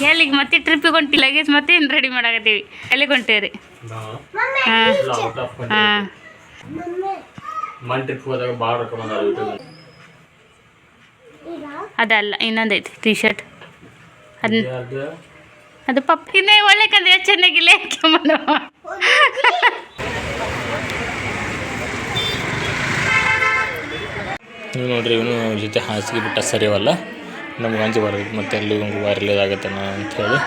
ಎಲ್ಲಿಗೆ ಮತ್ತೆ ಟ್ರಿಪ್ಪಿಗೆ ಹೊಂಟಿ ಲಗೇಜ್ ಮತ್ತೆ ಏನು ರೆಡಿ ಮಾಡಾಕತ್ತೀವಿ ಎಲ್ಲಿಗೆ ಹೊಂಟೇರಿ ಹಾಂ ಅದಲ್ಲ ಇನ್ನೊಂದೈತಿ ಟಿ ಶರ್ಟ್ ಅದು ಪಪ್ಪ ಇನ್ನೇ ಒಳ್ಳೆ ಕಂದ್ರೆ ಚೆನ್ನಾಗಿಲ್ಲ ನೀವು ನೋಡ್ರಿ ಇವನು ಜೊತೆ ಹಾಸಿಗೆ ಬಿಟ್ಟ ಸರಿಯವಲ್ಲ ನಮ್ಗೆ ಅಂಜು ಬರೋದು ಮತ್ತೆ ಅಲ್ಲಿ ವೈರಲೇದಾಗತ್ತನ ಅಂಥೇಳಿ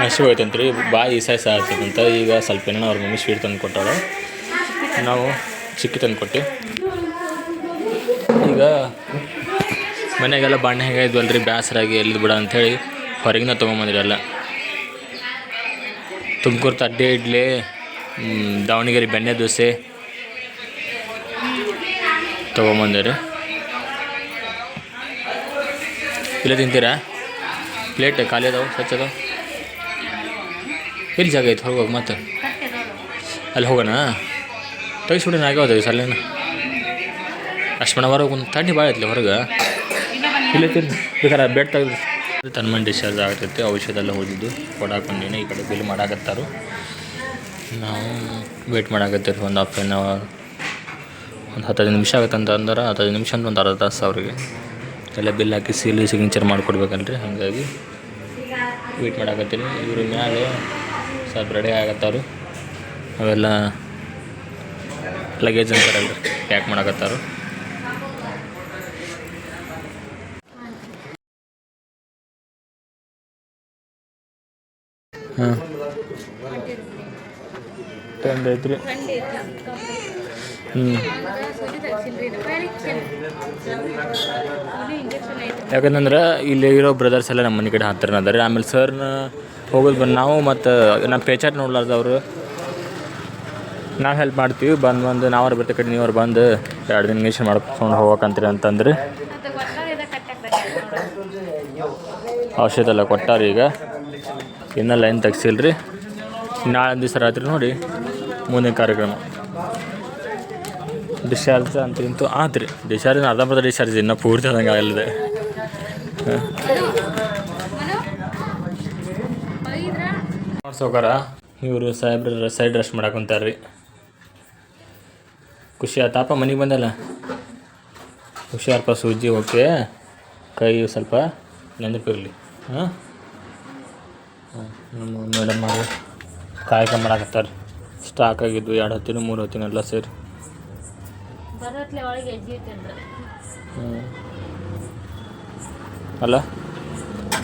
ಹಸಿವು ಹೋಯ್ತಂತ್ರಿ ಬಾಯಿ ಈಸಾಯ್ಸ ಆಗ್ತದಂತ ಈಗ ಸ್ವಲ್ಪ ಏನೋ ಅವ್ರ ಮಮ್ಮಿ ಸ್ವೀಟ್ ತಂದು ಕೊಟ್ಟಾಳೆ ನಾವು ಚಿಕ್ಕಿ ತಂದು ಕೊಟ್ಟು ಈಗ ಮನೆಗೆಲ್ಲ ಬಣ್ಣ ಹೇಗಾಯ್ದ್ವಲ್ರಿ ಬೇಸರಾಗಿ ಎಲ್ಲಿದ್ದು ಬಿಡ ಅಂಥೇಳಿ ಹೊರಗಿನ ತೊಗೊಂಬಂದ್ರಿ ಎಲ್ಲ ತುಮಕೂರು ತಡ್ಡೆ ಇಡ್ಲಿ ದಾವಣಗೆರೆ ಬೆಣ್ಣೆ ದೋಸೆ ತೊಗೊಂಬಂದಿರಿ ಇಲ್ಲ ತಿಂತೀರಾ ಪ್ಲೇಟ್ ಖಾಲಿ ಅದಾವೆ ಸ್ವಚ್ಛ ಅದಾವೆ ಎಲ್ಲಿ ಜಾಗ ಐತೆ ಹೋಗೋಗಿ ಮತ್ತೆ ಅಲ್ಲಿ ಹೋಗೋಣ ತೆಗಿಸ್ಬಿಡಿ ಆಗ್ಯಾವದು ಸಲ್ಲೇನು ಅಷ್ಟು ಮಣ ಹೊರಗೆ ಒಂದು ತಣ್ಣಿ ಭಾಳ ಐತ್ಲಿ ಹೊರಗೆ ಇಲ್ಲ ತಿನ್ನು ಬೇಕಾರೆ ಬೆಡ್ ತೆಗೆದು ತನ್ಮನ್ ಡಿಸ್ಚಾರ್ಜ್ ಆಗ್ತೈತಿ ಔಷಧ ಎಲ್ಲ ಹೋಗಿದ್ದು ಕೊಡಾಕ್ ಬಂದೀನಿ ಈ ಕಡೆ ಬಿಲ್ ಮಾಡಾಕತ್ತಾರು ನಾವು ವೇಟ್ ಮಾಡಾಕತ್ತೀರಿ ಒಂದು ಹಾಫ್ ಆನ್ ಅವರ್ ಒಂದು 15 ನಿಮಿಷ ಆಗುತ್ತೆ ಅಂತ ಅಂದ್ರೆ 15 ನಿಮಿಷ ಅಂತ ಒಂದು ಅರ್ಧ ತಾಸು ಅವ್ರಿಗೆ ಎಲ್ಲ ಬಿಲ್ ಹಾಕಿ ಸೀಲಿ ಸಿಗ್ನೇಚರ್ ಮಾಡಿಕೊಡ್ಬೇಕಲ್ರಿ ಹಾಗಾಗಿ ವೇಟ್ ಮಾಡಾಕತ್ತೀನಿ ಇವರು ಮ್ಯಾಲೆ ಸ್ವಲ್ಪ ರೆಡಿ ಆಗತ್ತಾರು ಅವೆಲ್ಲ ಲಗೇಜ್ ಅಂತಾರಲ್ರಿ ಪ್ಯಾಕ್ ಮಾಡಾಕತ್ತಾರು ಹಾಂ ಟೆಂಡ್ ಐತ್ರಿ ಯಾಕಂತಂದ್ರೆ ಇಲ್ಲಿ ಇರೋ ಬ್ರದರ್ಸ್ ಎಲ್ಲ ನಮ್ಮ ಮನೆ ಕಡೆ ಹತ್ತಿರ ಅದಾರೆ ಆಮೇಲೆ ಸರ್ನ ಹೋಗೋದು ಬಂದು ನಾವು ಮತ್ತು ನಮ್ಮ ಪೇಚಾಟ್ ನೋಡ್ಲಾರ್ದವ್ರು ನಾವು ಹೆಲ್ಪ್ ಮಾಡ್ತೀವಿ ಬಂದು ನಾವ್ರು ಬರ್ತ ಕಡೆ ನೀವ್ರು ಬಂದು 2 ದಿನ ಇಂಜೆಕ್ಷನ್ ಮಾಡ್ಕೊಂಡು ಹೋಗಕ್ಕಂತೀರಿ ಅಂತಂದ್ರೆ ಔಷಧ ಎಲ್ಲ ಕೊಟ್ಟಾರ ಈಗ ಇನ್ನೂ ಲೈನ್ ತೆಗ್ಸಿಲ್ರಿ ನಾಳೆ ದಿವಸ ರಾತ್ರಿ ನೋಡಿ ಮುಂದಿನ ಕಾರ್ಯಕ್ರಮ ಡಿಸ್ಚಾರ್ಜ್ ಅಂತೂ ಆತು ರೀ ಡಿಸ್ಚಾರ್ಜ್ ಅರ್ಧಂಬರ್ಧ ಡಿಸ್ಚಾರ್ಜ್ ಇನ್ನೂ ಪೂರ್ತಿ ಆದಂಗೆ ಆಗಲಿದೆ ಸೌಕರ ಇವರು ಸಾಹೇಬ್ರ ಸೈಡ್ ರೆಸ್ಟ್ ಮಾಡಾಕೊಂತಾರೆ ರೀ ಖುಷಿ ಆತಾಪ ಮನೆಗೆ ಬಂದಲ್ಲ ಹುಷಾರಪ್ಪ ಸೂಜಿ ಓಕೆ ಕೈ ಸ್ವಲ್ಪ ನೆನಪಿರಲಿ ಹಾಂ ನಮ್ಮ ಮೇಡಮ್ ಅವರು ಕಾಯಕ ಮಾಡಾಕತ್ತಾರೆ ಸ್ಟಾಕ್ ಆಗಿದ್ವು 2 ಹೊತ್ತಿನ 3 ಹೊತ್ತಿನ ಎಲ್ಲ ಸೇರಿ ಅಲ್ಲ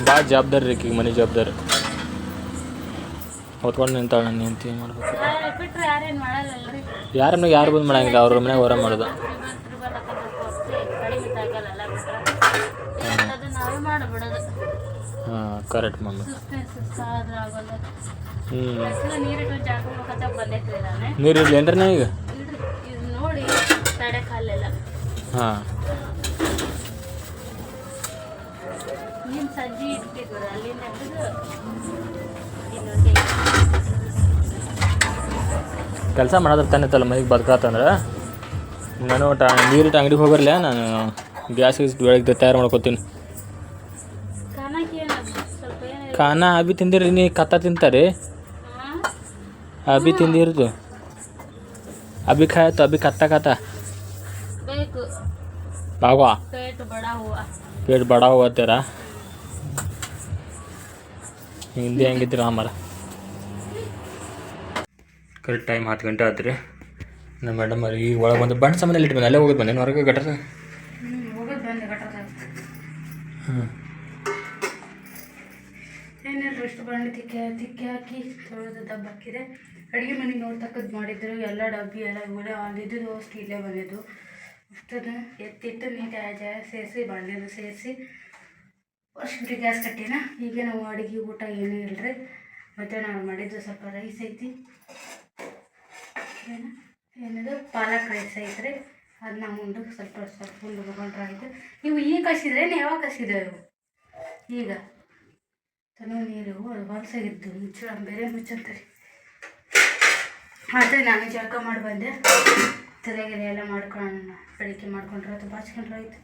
ಭಾಳ ಜವಾಬ್ದಾರಿ ರೀ ಈಗ ಮನೆ ಜವಾಬ್ದಾರಿ ಹೊತ್ಕೊಂಡು ನಿಂತಾಳ ನನ್ನ ಹೆಂಡ್ತಿ ಮಾಡ್ಬೇಕು ಯಾರು ಬಂದು ಮಾಡಂಗಿಲ್ಲ ಅವ್ರ ಮನೆಗೆ ಹೊರ ಮಾಡೋದು ಹಾಂ ಕರೆಕ್ಟ್ ಮಮ್ಮಿ ನೀರು ಇರಲಿ ಏನ್ರಿ ನಾ ಈಗ ಹಾಂ ಕೆಲಸ ಮಾಡೋದ್ರ ತಾನೆ ಮನೆಗೆ ಬದುಕಾತಂದ್ರೆ ನಾನು ನೀರಿಟ್ಟು ಅಂಗಡಿಗೆ ಹೋಗಿರಲ್ಲ ನಾನು ಗ್ಯಾಸ್ ಬೆಳಗ್ಗೆ ತಯಾರು ಮಾಡ್ಕೊತೀನಿ ಖಾನ ಅಭಿ ತಿಂದಿರಿ ನೀ ಕತ್ತ ತಿಂತಾರೆ ಅಭಿ ತಿಂದಿರೋದು अभी खाया तो अभी खाता खाता बाबा पेट बड़ा हुआ तेरा हिंदी ಹೆಂಗಿದ್ರು ಹಮಾರ ಕರೆಕ್ಟ್ ಟೈಮ್ 10 ಗಂಟೆ ಆತ್ರಿ ನಮ್ಮ ಮೇಡಮ್ ಅವ್ರು ಈಗ ಒಳಗೆ ಬಂದು ಬಣ್ಣ ಸಾಮಾನಲ್ಲಿ ಇಟ್ಟು ಬಂದು ಅಲ್ಲೇ ಹೋಗೋದು ಬಂದೇನು ಹೊರಗೆ ಗಟ್ರದ ಏನಿಲ್ಲ ಇಷ್ಟು ಬಣ್ಣ ತಿಕ್ಕಿ ಹಾಕಿ ತೊಳೆದು ದಬ್ಬ ಹಾಕಿದೆ ಅಡುಗೆ ಮನೆಗೆ ನೋಡ್ತಕ್ಕದ್ದು ಮಾಡಿದ್ರು ಎಲ್ಲ ಡಬ್ಬಿ ಎಲ್ಲ ಇವೆಲ್ಲ ಅಲ್ಲಿದ್ದು ಸ್ಟೀಲೇ ಬಂದಿದ್ದು ಅಷ್ಟನ್ನು ಎತ್ತಿಟ್ಟು ನೀಟಾಗಿ ಸೇರಿಸಿ ಬಾಣಲೆದು ಸೇರಿಸಿ ವರ್ಷಕ್ಕೆ ಗ್ಯಾಸ್ ಕಟ್ಟಿನ ಈಗ ನಾವು ಅಡುಗೆ ಊಟ ಏನೂ ಇಲ್ಲರಿ ಮತ್ತು ನಾವು ಮಾಡಿದ್ದು ಸ್ವಲ್ಪ ರೈಸ್ ಐತಿ ಏನಿದು ಪಾಲಕ್ ರೈಸ್ ಐತ್ರಿ ಅದನ್ನ ಉಂಡು ಸ್ವಲ್ಪ ಉಂಡು ತಗೊಂಡ್ರೆ ಆಯಿತು ನೀವು ಈಗ ಕಸಿದ್ರೆ ಯಾವಾಗ ಕಸಿದ್ರೆ ಇವು ಈಗ ತನೂ ನೀರು ಅದು ಹೊಲಸಾಗಿದ್ದು ಬೇರೆ ಮುಚ್ಚಂತಾರೆ ಆದರೆ ನಾನು ಜಳಕ ಮಾಡಿ ಬಂದೆ ತಲೆಗೆಲೆ ಎಲ್ಲ ಮಾಡ್ಕೊಳ್ಳೋಣ. ಬೆಳಿಗ್ಗೆ ಮಾಡ್ಕೊಂಡ್ರೆ ಅಥವಾ ಬಾಚ್ಕೊಂಡ್ರೆ ಆಯ್ತು.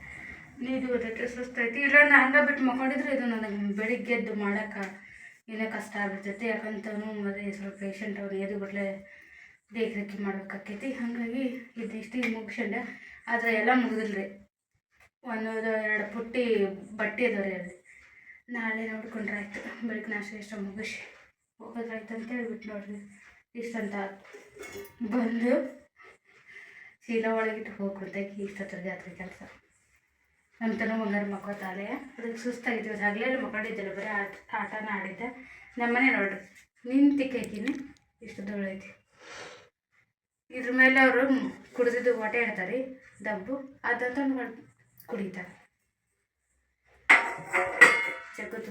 ನೀರು ಗೊತ್ತೈತೆ ಸುಸ್ತೈತಿ. ಇಲ್ಲ ನಾನು ಹಂಗೆ ಬಿಟ್ಟು ಮಕ್ಕೊಂಡಿದ್ರೆ ಇದು ನನಗೆ ಬೆಳಿಗ್ಗೆ ಎದ್ದು ಮಾಡೋಕೆ ಇನ್ನೂ ಕಷ್ಟ ಆಗ್ಬಿಡ್ತೈತಿ. ಯಾಕಂತನೂ ಮತ್ತೆ ಸ್ವಲ್ಪ ಪೇಷಂಟ್ ಅವ್ರು ಎದ್ದು ಬಿಟ್ಲೆ ದೇಖ್ರೇಖೆ ಮಾಡ್ಬೇಕಾಕೈತಿ. ಹಾಗಾಗಿ ಇದಿಷ್ಟು ಮುಗಿಸ್ಕೊಂಡೆ. ಆದರೆ ಎಲ್ಲ ಮುಗಿದಿಲ್ರಿ. ಒಂದೊಂದು 2 ಪುಟ್ಟಿ ಬಟ್ಟೆ ಅದಾವೆ ರೀ ಅಲ್ಲಿ. ನಾಳೆ ನೋಡ್ಕೊಂಡ್ರೆ ಆಯ್ತು. ಬೆಳಿಗ್ಗೆ ನಾಷ್ಟ ಇಷ್ಟ ಮುಗಿಸಿ ಹೋಗೋದ್ರಾಯ್ತು ಅಂತ ಹೇಳ್ಬಿಟ್ಟು ನೋಡ್ರಿ ಇಷ್ಟಂತ ಬಂದು ಚೀಲ ಒಳಗಿಟ್ಟು ಹೋಗ್ಕೊಂತಾಗಿ ಇಷ್ಟತ್ರ ಜಾತ್ರೆ ಕೆಲಸ. ನಮ್ಮ ತನೂ ಬಂಗಾರ ಮಕ್ಕೋತಾಳೆ. ಅದಕ್ಕೆ ಸುಸ್ತಾಗಿತ್ತು. ಹಗಲೆಲ್ಲ ಮಕ್ಕೊಂಡಿದ್ದಿಲ್ಲ, ಬರೀ ಆಟನ ಆಡಿದ್ದೆ. ನಮ್ಮನೆ ನೋಡ್ರಿ ನಿಂತಿಕ್ಕೈತೀನಿ ಇಷ್ಟು ಧೂಳೈತಿ. ಇದ್ರ ಮೇಲೆ ಅವರು ಕುಡಿದಿದ್ದು ಹೊಟ್ಟೆ ಇಡ್ತಾರೆ ದಬ್ಬು ಅದಂತ ಕುಡಿತಾರೆ. ಜಗತ್ತು.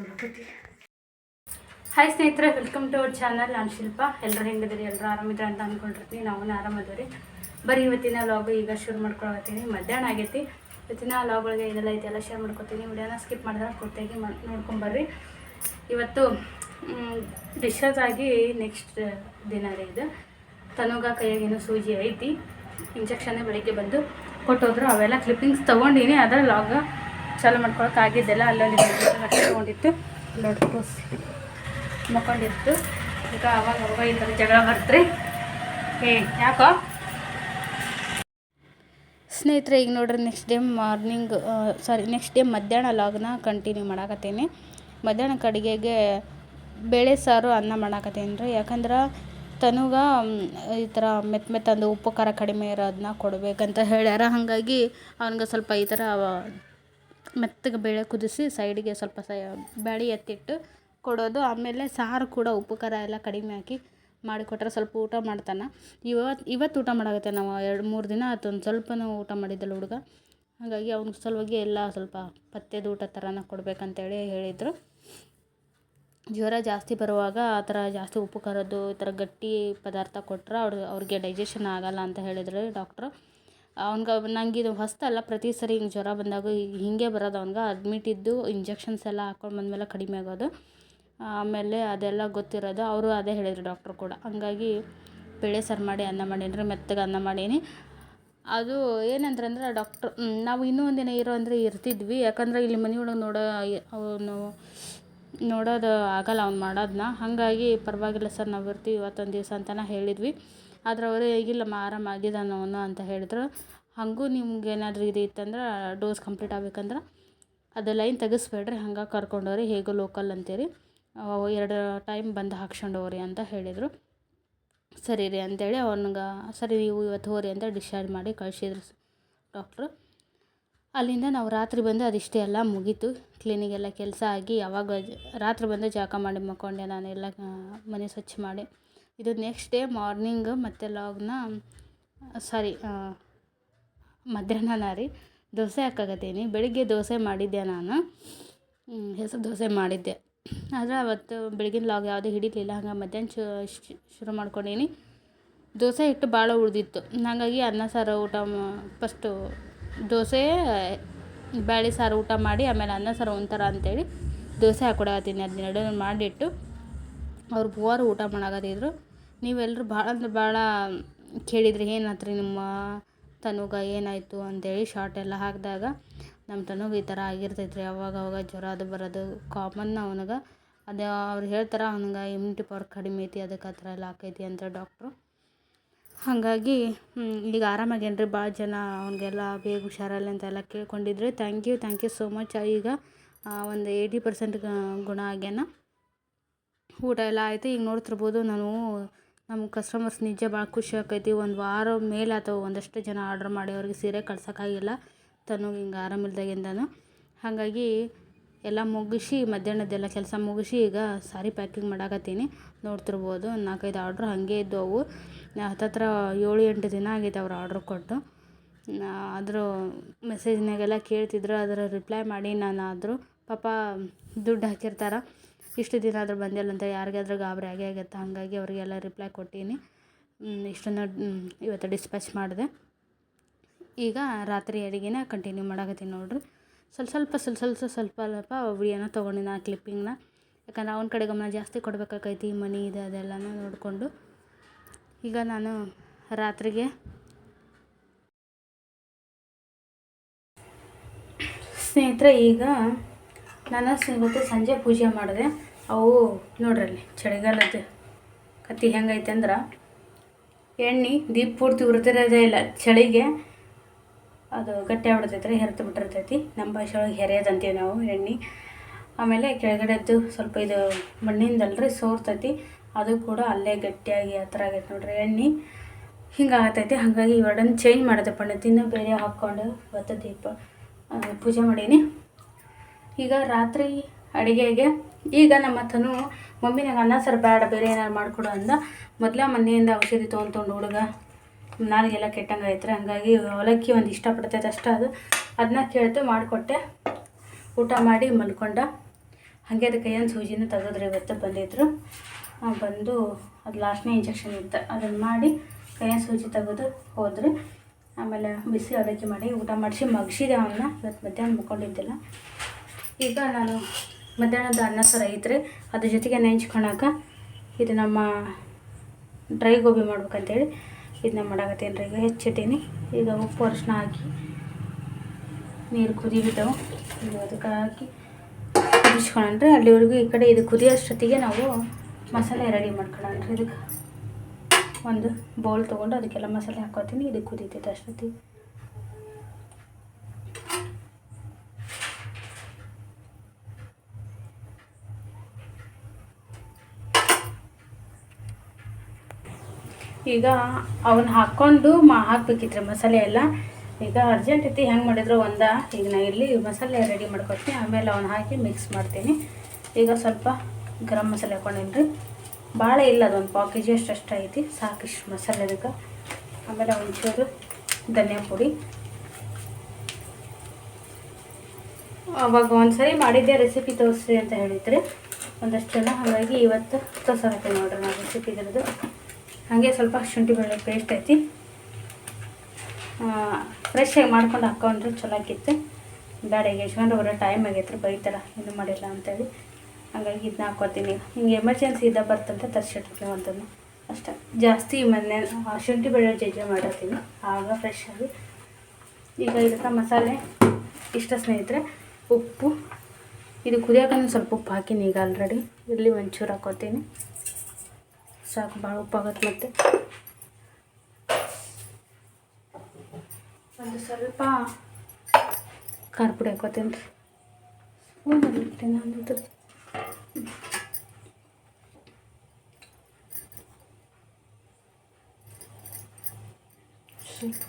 ಹಾಯ್ ಸ್ನೇಹಿತರೆ, ವೆಲ್ಕಮ್ ಟು ಅವರ್ ಚಾನಲ್. ನಾನು ಶಿಲ್ಪ. ಎಲ್ಲರೂ ಹೆಂಗಿದ್ರಿ? ಎಲ್ಲರೂ ಆರಾಮಿದ್ರೆ ಅಂತ ಅಂದ್ಕೊಂಡಿರ್ತೀನಿ. ನಾವು ಆರಾಮದವ್ರಿ. ಬರೀ ಇವತ್ತಿನ ವ್ಲಾಗು ಈಗ ಶುರು ಮಾಡ್ಕೊಳತ್ತೀನಿ. ಮಧ್ಯಾಹ್ನ ಆಗೈತಿ. ಇವತ್ತಿನ ವ್ಲಾಗ್ಗಳಿಗೆ ಇದೆಲ್ಲ ಐತಿ ಎಲ್ಲ ಶೇರ್ ಮಾಡ್ಕೊತೀನಿ. ವಿಡಿಯೋನ ಸ್ಕಿಪ್ ಮಾಡಿದ್ರೆ ಪೂರ್ತಿಯಾಗಿ ನೋಡ್ಕೊಂಬರ್ರಿ. ಇವತ್ತು ಡಿಸ್ಚಾರ್ಜ್ ಆಗಿ ನೆಕ್ಸ್ಟ್ ದಿನ ರೀ ಇದು. ತನಗ ಕೈಯಾಗೇನು ಸೂಜಿ ಐತಿ. ಇಂಜೆಕ್ಷನ್ನೇ ಬೆಳಿಗ್ಗೆ ಬಂದು ಕೊಟ್ಟೋದ್ರು. ಅವೆಲ್ಲ ಕ್ಲಿಪ್ಪಿಂಗ್ಸ್ ತೊಗೊಂಡಿನಿ. ಅದರ ಲಾಗ ಚಾಲು ಮಾಡ್ಕೊಳಕ್ಕೆ ಆಗಿದ್ದೆಲ್ಲ. ಅಲ್ಲೊಂದು ತೊಗೊಂಡಿತ್ತು ನೋಡಿ ಕೂಸಿ ಮಕ್ಕೊಂಡಿತ್ತು. ಈಗ ಅವಾಗ ಈ ಥರ ಜಗಳ ಬರ್ತ್ರಿ. ಯಾಕೋ ಸ್ನೇಹಿತರೆ, ಈಗ ನೋಡ್ರಿ ನೆಕ್ಸ್ಟ್ ಡೇ ಮಧ್ಯಾಹ್ನ ಲಾಗ್ನ ಕಂಟಿನ್ಯೂ ಮಾಡಾಕತ್ತೀನಿ. ಮಧ್ಯಾಹ್ನಕ್ಕೆ ಅಡುಗೆಗೆ ಬೇಳೆ ಸಾರು ಅನ್ನ ಮಾಡಾಕತ್ತೀನಿ ರೀ. ಯಾಕಂದ್ರೆ ತನಗ ಈ ಥರ ಮೆತ್ತಂದು ಉಪ್ಪು ಖಾರ ಕಡಿಮೆ ಇರೋದನ್ನ ಕೊಡಬೇಕಂತ ಹೇಳ್ಯಾರ. ಹಾಗಾಗಿ ಅವ್ನಿಗೆ ಸ್ವಲ್ಪ ಈ ಥರ ಮೆತ್ತಗೆ ಬೇಳೆ ಕುದಿಸಿ ಸೈಡಿಗೆ ಸ್ವಲ್ಪ ಬೇಳೆ ಎತ್ತಿಟ್ಟು ಕೊಡೋದು. ಆಮೇಲೆ ಸಾರು ಕೂಡ ಉಪ್ಪು ಖಾರ ಎಲ್ಲ ಕಡಿಮೆ ಹಾಕಿ ಮಾಡಿಕೊಟ್ರೆ ಸ್ವಲ್ಪ ಊಟ ಮಾಡ್ತಾನೆ. ಇವತ್ತು ಊಟ ಮಾಡಾಕತ್ತೆ. ನಾವು 2-3 ದಿನ ಆಯ್ತು ಒಂದು ಸ್ವಲ್ಪನೂ ಊಟ ಮಾಡಿದ್ದಲ್ಲ ಹುಡುಗ. ಹಾಗಾಗಿ ಅವ್ನಿಗೆ ಸಲುವಾಗಿ ಎಲ್ಲ ಸ್ವಲ್ಪ ಪಥ್ಯದ ಊಟ ಥರನ ಕೊಡಬೇಕಂತೇಳಿ ಹೇಳಿದರು. ಜ್ವರ ಜಾಸ್ತಿ ಬರುವಾಗ ಆ ಥರ ಜಾಸ್ತಿ ಉಪ್ಪು ಖಾರದ್ದು ಈ ಥರ ಗಟ್ಟಿ ಪದಾರ್ಥ ಕೊಟ್ಟರೆ ಅವ್ರಿಗೆ ಡೈಜೆಷನ್ ಆಗೋಲ್ಲ ಅಂತ ಹೇಳಿದ್ರು ಡಾಕ್ಟ್ರು. ನಂಗೆ ಇದು ಹೊಸ್ತಲ್ಲ, ಪ್ರತಿ ಸರಿ ಹಿಂಗೆ ಜ್ವರ ಬಂದಾಗ ಹೀಗೆ ಬರೋದು. ಅಡ್ಮಿಟ್ ಇದ್ದು ಇಂಜೆಕ್ಷನ್ಸ್ ಎಲ್ಲ ಹಾಕ್ಕೊಂಡು ಬಂದಮೇಲೆ ಕಡಿಮೆ ಆಗೋದು. ಆಮೇಲೆ ಅದೆಲ್ಲ ಗೊತ್ತಿರೋದು. ಅವರು ಅದೇ ಹೇಳಿದರು ಡಾಕ್ಟ್ರು ಕೂಡ. ಹಂಗಾಗಿ ಬೇಳೆ ಸಾರು ಮಾಡಿ ಅನ್ನ ಮಾಡೀನಿ, ಮೆತ್ತಗೆ ಅನ್ನ ಮಾಡೀನಿ. ಅದು ಏನಂದ್ರೆ ಡಾಕ್ಟ್ರು ನಾವು ಇನ್ನೂ ಒಂದಿನ ಇರ್ತಿದ್ವಿ. ಯಾಕಂದ್ರೆ ಇಲ್ಲಿ ಮನೆಯೊಳಗೆ ಅವನು ನೋಡೋದು ಆಗಲ್ಲ ಅವ್ನು ಮಾಡೋದನ್ನ. ಹಾಗಾಗಿ ಪರವಾಗಿಲ್ಲ ಸರ್, ನಾವು ಇರ್ತೀವಿ ಇವತ್ತೊಂದು ದಿವಸ ಅಂತಲೇ ಹೇಳಿದ್ವಿ. ಆದರೆ ಅವರು ಈಗಿಲ್ಲಮ್ಮ ಆರಾಮಾಗಿದ್ದಾನೆ ಅವನು ಅಂತ ಹೇಳಿದ್ರು. ಹಾಗೂ ನಿಮ್ಗೆ ಏನಾದರೂ ಇದು ಇತ್ತಂದ್ರೆ ಡೋಸ್ ಕಂಪ್ಲೀಟ್ ಆಗ್ಬೇಕಂದ್ರೆ ಅದು ಲೈನ್ ತೆಗಿಸ್ಬೇಡ್ರಿ, ಹಂಗೆ ಕರ್ಕೊಂಡವ್ರಿ, ಹೇಗೋ ಲೋಕಲ್ ಅಂತೀರಿ, 2 ಟೈಮ್ ಬಂದು ಹಾಕ್ಸ್ಕೊಂಡವ್ರಿ ಅಂತ ಹೇಳಿದರು. ಸರಿ ರೀ ಅಂತೇಳಿ ಅವ್ನಿಗೆ ಸರಿ ನೀವು ಇವತ್ತು ಹೋರಿ ಅಂತ ಡಿಸ್ಚಾರ್ಜ್ ಮಾಡಿ ಕಳಿಸಿದ್ರು ಡಾಕ್ಟ್ರು. ಅಲ್ಲಿಂದ ನಾವು ರಾತ್ರಿ ಬಂದು ಅದಿಷ್ಟೇ ಎಲ್ಲ ಮುಗೀತು. ಕ್ಲೀನಿಗೆಲ್ಲ ಕೆಲಸ ಆಗಿ ಯಾವಾಗ ರಾತ್ರಿ ಬಂದು ಜಳಕ ಮಾಡಿ ಮಕ್ಕೊಂಡೆ. ನಾನೆಲ್ಲ ಮನೆ ಸ್ವಚ್ಛ ಮಾಡಿ. ಇದು ನೆಕ್ಸ್ಟ್ ಡೇ ಮಾರ್ನಿಂಗ್ ಮತ್ತು ಲಾಗ್ನ ಮಧ್ಯಾಹ್ನ ರೀ ದೋಸೆ ಹಾಕಾಕತ್ತೀನಿ. ಬೆಳಿಗ್ಗೆ ದೋಸೆ ಮಾಡಿದ್ದೆ ನಾನು, ಹೆಸರು ದೋಸೆ ಮಾಡಿದ್ದೆ. ಆದರೆ ಅವತ್ತು ಬೆಳಗಿನ ಲಾಗ್ ಯಾವುದೂ ಹಿಡಿಲಿಲ್ಲ. ಹಂಗೆ ಮಧ್ಯಾಹ್ನ ಶುರು ಮಾಡ್ಕೊಂಡೀನಿ. ದೋಸೆ ಹಿಟ್ಟು ಭಾಳ ಉಳಿದಿತ್ತು. ಹಾಗಾಗಿ ಅನ್ನ ಸಾರು ಊಟ ಫಸ್ಟು ದೋಸೆ ಬೇಳೆ ಸಾರು ಊಟ ಮಾಡಿ ಆಮೇಲೆ ಅನ್ನ ಸಾರು ಒಂಥರ ಅಂತೇಳಿ ದೋಸೆ ಹಾಕ್ಕೊಡಕತ್ತೀನಿ. 12 ಮಾಡಿಟ್ಟು ಅವ್ರು 3 ಊಟ ಮಾಡಾಕತ್ತಿದ್ರು. ನೀವೆಲ್ಲರೂ ಭಾಳ ಅಂದ್ರೆ ಭಾಳ ಕೇಳಿದ್ರಿ, ಏನಾತ್ರಿ ನಿಮ್ಮ ತನುಗ ಏನಾಯಿತು ಅಂತೇಳಿ. ಶಾರ್ಟ್ ಎಲ್ಲ ಹಾಕಿದಾಗ ನಮ್ಮ ತನುಗ ಈ ಥರ ಆಗಿರ್ತೈತೆ ರೀ. ಅವಾಗ ಜ್ವರ ಅದು ಬರೋದು ಕಾಮನ್ ಅವನಿಗೆ. ಅದು ಅವ್ರು ಹೇಳ್ತಾರೆ ಅವ್ನಿಗೆ ಇಮ್ಯುನಿಟಿ ಪವರ್ ಕಡಿಮೆ ಐತಿ, ಅದಕ್ಕೆ ಆ ಥರ ಎಲ್ಲ ಆಕೈತಿ ಅಂತ ಡಾಕ್ಟ್ರು. ಹಾಗಾಗಿ ಈಗ ಆರಾಮಾಗೇನ್ರಿ. ಭಾಳ ಜನ ಅವನಿಗೆಲ್ಲ ಬೇಗ ಹುಷಾರಲ್ಲ ಅಂತೆಲ್ಲ ಕೇಳ್ಕೊಂಡಿದ್ರು. Thank you so much. ಈಗ ಒಂದು 80% ಗುಣ ಆಗ್ಯಾನ. ಊಟ ಎಲ್ಲ ಆಯಿತು. ಈಗ ನೋಡ್ತಿರ್ಬೋದು ನಮ್ಮ ಕಸ್ಟಮರ್ಸ್ ನಿಜ ಭಾಳ ಖುಷಿ ಆಕೈತಿ. 1 ವಾರ ಮೇಲೆ ಅಥವಾ ಒಂದಷ್ಟು ಜನ ಆರ್ಡ್ರ್ ಮಾಡಿ ಅವ್ರಿಗೆ ಸೀರೆ ಕಳ್ಸೋಕ್ಕಾಗಿಲ್ಲ ತನಗೆ ಹಿಂಗೆ ಆರಾಮಿಲ್ದಾಗಿಂದನು. ಹಾಗಾಗಿ ಎಲ್ಲ ಮುಗಿಸಿ ಮಧ್ಯಾಹ್ನದ್ದೆಲ್ಲ ಕೆಲಸ ಮುಗಿಸಿ ಈಗ ಸಾರಿ ಪ್ಯಾಕಿಂಗ್ ಮಾಡಾಕತ್ತೀನಿ. ನೋಡ್ತಿರ್ಬೋದು 4-5 ಆರ್ಡ್ರ್ ಹಾಗೆ ಇದ್ದವು. ಹತ್ತತ್ರ 7-8 ದಿನ ಆಗೈತೆ ಅವ್ರು ಆರ್ಡ್ರ್ ಕೊಟ್ಟು. ಆದರೂ ಮೆಸೇಜ್ನಾಗೆಲ್ಲ ಕೇಳ್ತಿದ್ರು, ಅದರ ರಿಪ್ಲೈ ಮಾಡಿ ನಾನಾದರೂ ಪಾಪ ದುಡ್ಡು ಹಾಕಿರ್ತಾರೆ, ಇಷ್ಟು ದಿನ ಆದರೂ ಬಂದಿಲ್ಲ ಅಂತ ಯಾರಿಗಾದ್ರೂ ಗಾಬರಿ ಆಗತ್ತೆ. ಹಾಗಾಗಿ ಅವರಿಗೆಲ್ಲ ರಿಪ್ಲೈ ಕೊಟ್ಟೀನಿ. ಇಷ್ಟನ್ನು ಇವತ್ತು ಡಿಸ್ಪ್ಯಾಚ್ ಮಾಡಿದೆ. ಈಗ ರಾತ್ರಿ ಅಡುಗೆನ ಕಂಟಿನ್ಯೂ ಮಾಡಾಕತ್ತೀನಿ ನೋಡ್ರಿ. ಸ್ವಲ್ಪ ವಿಡಿಯೋನ ತೊಗೊಂಡಿನಿ ಆ ಕ್ಲಿಪ್ಪಿಂಗ್ನ. ಯಾಕಂದ್ರೆ ಅವನ ಕಡೆ ಗಮನ ಜಾಸ್ತಿ ಕೊಡಬೇಕಾಕೈತಿ. ಮನೆ ಇದೆ ಅದೆಲ್ಲನೂ ನೋಡಿಕೊಂಡು ಈಗ ನಾನು ರಾತ್ರಿಗೆ ಸ್ನೇಹಿತರೆ, ಈಗ ನಾನು ಇವತ್ತು ಸಂಜೆ ಪೂಜೆ ಮಾಡಿದೆ. ಅವು ನೋಡ್ರಲ್ಲಿ ಚಳಿಗಾಲದ ಕತ್ತಿ ಹೆಂಗೈತೆ ಅಂದ್ರೆ ಎಣ್ಣೆ ದೀಪ ಪೂರ್ತಿ ಉರಿದಿರೋದೇ ಇಲ್ಲ. ಚಳಿಗೆ ಅದು ಗಟ್ಟಿ ಆಗ್ಬಿಡ್ತೈತ್ರಿ, ಹೆರ್ತು ಬಿಟ್ಟಿರ್ತೈತಿ. ನಮ್ಮ ಭಾಷೆ ಒಳಗೆ ಹೆರೆಯೋದಂತೀವಿ ನಾವು ಎಣ್ಣೆ. ಆಮೇಲೆ ಕೆಳಗಡೆದ್ದು ಸ್ವಲ್ಪ ಇದು ಮಣ್ಣಿಂದಲ್ರಿ ಸೋರ್ತೈತಿ, ಅದು ಕೂಡ ಅಲ್ಲೇ ಗಟ್ಟಿಯಾಗಿ ಆ ಥರ ಆಗೈತೆ ನೋಡ್ರಿ ಎಣ್ಣೆ. ಹಿಂಗೆ ಆಗತೈತಿ. ಹಾಗಾಗಿ ಇವೆರಡನ್ನು ಚೇಂಜ್ ಮಾಡಿದೆ. ಪಣತಿನ ಬೇರೆ ಹಾಕ್ಕೊಂಡು ಇವತ್ತು ದೀಪ ಪೂಜೆ ಮಾಡೀನಿ. ಈಗ ರಾತ್ರಿ ಅಡುಗೆಗೆ ಈಗ ನಮ್ಮ ತನು ಮಮ್ಮಿನಾಗ ಅನ್ನ ಸಾರು ಬೇಡ ಬೇರೆ ಏನಾರು ಮಾಡಿಕೊಡು ಅಂದ. ಮೊದಲೇ ಮನೆಯಿಂದ ಔಷಧಿ ತೊಗೊಂಡು ಹುಡುಗ ನಾಲಿಗೆಲ್ಲ ಕೆಟ್ಟಂಗೆ ಆಯ್ತು. ಹಂಗಾಗಿ ಅವಲಕ್ಕಿ ಒಂದು ಇಷ್ಟಪಡ್ತೈತೆ ಅಷ್ಟೇ, ಅದನ್ನ ಕೇಳ್ತು ಮಾಡಿಕೊಟ್ಟೆ. ಊಟ ಮಾಡಿ ಮಲ್ಕೊಂಡ. ಹಾಗೆ ಅದು ಕೈಯನ್ನು ಸೂಜಿನ ತೆಗೆದ್ರೆ ಇವತ್ತು ಬಂದಿದ್ರು. ಬಂದು ಅದು ಲಾಸ್ಟ್ನೇ ಇಂಜೆಕ್ಷನ್ ಇತ್ತು, ಅದನ್ನು ಮಾಡಿ ಕೈಯನ್ನು ಸೂಜಿ ತೆಗೆದು ಹೋದ್ರಿ. ಆಮೇಲೆ ಬಿಸಿ ಅವಲಕ್ಕಿ ಮಾಡಿ ಊಟ ಮಾಡಿಸಿ ಮಗ್ಸಿದೆ ಅವನ್ನ. ಇವತ್ತು ಮಧ್ಯಾಹ್ನ ಮುಕ್ಕೊಂಡಿದ್ದಿಲ್ಲ. ಈಗ ನಾನು ಮಧ್ಯಾಹ್ನದ ಅನ್ನ ಸಾರು ಐತ್ರಿ, ಅದ್ರ ಜೊತೆಗೆ ನೆಂಚ್ಕೊಳಕ್ಕೆ ಇದು ನಮ್ಮ ಡ್ರೈ ಗೋಬಿ ಮಾಡ್ಬೇಕಂತೇಳಿ ಇದನ್ನ ಮಾಡಾಕತ್ತೀನಿ ರೀ. ಈಗ ಹೆಚ್ಚಿಟ್ಟೀನಿ. ಈಗ ಉಪ್ಪು ಅರಿಶಿನ ಹಾಕಿ ನೀರು ಕುದಿಬಿದ್ದವು. ಈಗ ಅದಕ್ಕೆ ಹಾಕಿ ಕುದಿಸ್ಕೊಳ್ರಿ. ಅಲ್ಲಿವರೆಗೂ ಈ ಕಡೆ ಇದು ಕುದಿಯೋಷ್ಟೊತ್ತಿಗೆ ನಾವು ಮಸಾಲೆ ರೆಡಿ ಮಾಡ್ಕೊಳ್ಳೋಣ್ರಿ. ಇದಕ್ಕೆ ಒಂದು ಬೌಲ್ ತೊಗೊಂಡು ಅದಕ್ಕೆಲ್ಲ ಮಸಾಲೆ ಹಾಕ್ಕೊತೀನಿ. ಇದು ಕುದೀತೈತೆ ಅಷ್ಟೊತ್ತಿಗೆ. ಈಗ ಅವನ್ನ ಹಾಕ್ಕೊಂಡು ಹಾಕ್ಬೇಕಿತ್ತು ಮಸಾಲೆ ಎಲ್ಲ. ಈಗ ಅರ್ಜೆಂಟ್ ಐತಿ, ಹೆಂಗೆ ಮಾಡಿದ್ರು ಈಗ ನಾ ಇಲ್ಲಿ ಮಸಾಲೆ ರೆಡಿ ಮಾಡ್ಕೊತೀನಿ. ಆಮೇಲೆ ಅವನ್ನ ಹಾಕಿ ಮಿಕ್ಸ್ ಮಾಡ್ತೀನಿ. ಈಗ ಸ್ವಲ್ಪ ಗರಂ ಮಸಾಲೆ ಹಾಕ್ಕೊಂಡೇನಿ ರೀ. ಭಾಳ ಇಲ್ಲ, ಅದೊಂದು 1 kg ಅಷ್ಟು ಐತಿ, ಸಾಕಿಷ್ಟು ಮಸಾಲೆ ಅದಕ್ಕೆ. ಆಮೇಲೆ ಒಂಚೂರು ಧನಿಯಾ ಪುಡಿ. ಅವಾಗ ಒಂದು ಸರಿ ಮಾಡಿದ್ದೆ ರೆಸಿಪಿ ತೋರಿಸ್ರಿ ಅಂತ ಹೇಳಿದ್ರಿ ಒಂದಷ್ಟು ಜನ. ಹಾಗಾಗಿ ಇವತ್ತು ತೋರ್ಸೋಕೆ ನೋಡ್ರಿ ನಾನು ರೆಸಿಪಿ ಇದ್ರದ್ದು. ಹಾಗೆ ಸ್ವಲ್ಪ ಶುಂಠಿ ಬೆಳ್ಳುಳ್ಳಿ ಪೇಸ್ಟ್ ಐತಿ, ಫ್ರೆಶ್ಶಾಗಿ ಮಾಡ್ಕೊಂಡು ಹಾಕ್ಕೊಂಡ್ರೆ ಚಲೋ ಆಕಿತ್ತು. ಬೇಡ ಈಗ ಯಜಮಾನ್ರು ಬರೋ ಟೈಮ್ ಆಗೈತ್ರಿ, ಬೈತಾರ ಇದು ಮಾಡಿಲ್ಲ ಅಂತೇಳಿ. ಹಾಗಾಗಿ ಇದನ್ನ ಹಾಕ್ಕೊತೀನಿ. ಹಿಂಗೆ ಎಮರ್ಜೆನ್ಸಿ ಇದ್ದ ಬರ್ತಂತ ತರಿಸಿಟ್ಟಿರ್ತೀನಿ ಒಂದನ್ನು ಅಷ್ಟೇ. ಜಾಸ್ತಿ ಮೊನ್ನೆ ಶುಂಠಿ ಬೆಳ್ಳುಳ್ಳಿ ಜಜ್ಜೆ ಮಾಡಿರ್ತೀನಿ, ಆಗ ಫ್ರೆಶ್ ಆಗಿ. ಈಗ ಇದಕ್ಕೆ ಮಸಾಲೆ ಇಷ್ಟ ಸ್ನೇಹಿತರೆ. ಉಪ್ಪು ಇದು ಕುದಿಯೋಕೆ ಸ್ವಲ್ಪ ಉಪ್ಪು ಹಾಕಿನಿ ಈಗ ಆಲ್ರೆಡಿ. ಇಲ್ಲಿ ಒಂಚೂರು ಹಾಕ್ಕೊತೀನಿ, ಸಾಕು, ಭಾಳ ಉಪ್ಪಾಗತ್ತೆ. ಮತ್ತು ಒಂದು ಸ್ವಲ್ಪ ಖಾರ ಪುಡಿ ಹಾಕ್ಕೊತೀನಿ ರೀ. ಸ್ಪೂನ್ ನಾನು ಸ್ವಲ್ಪ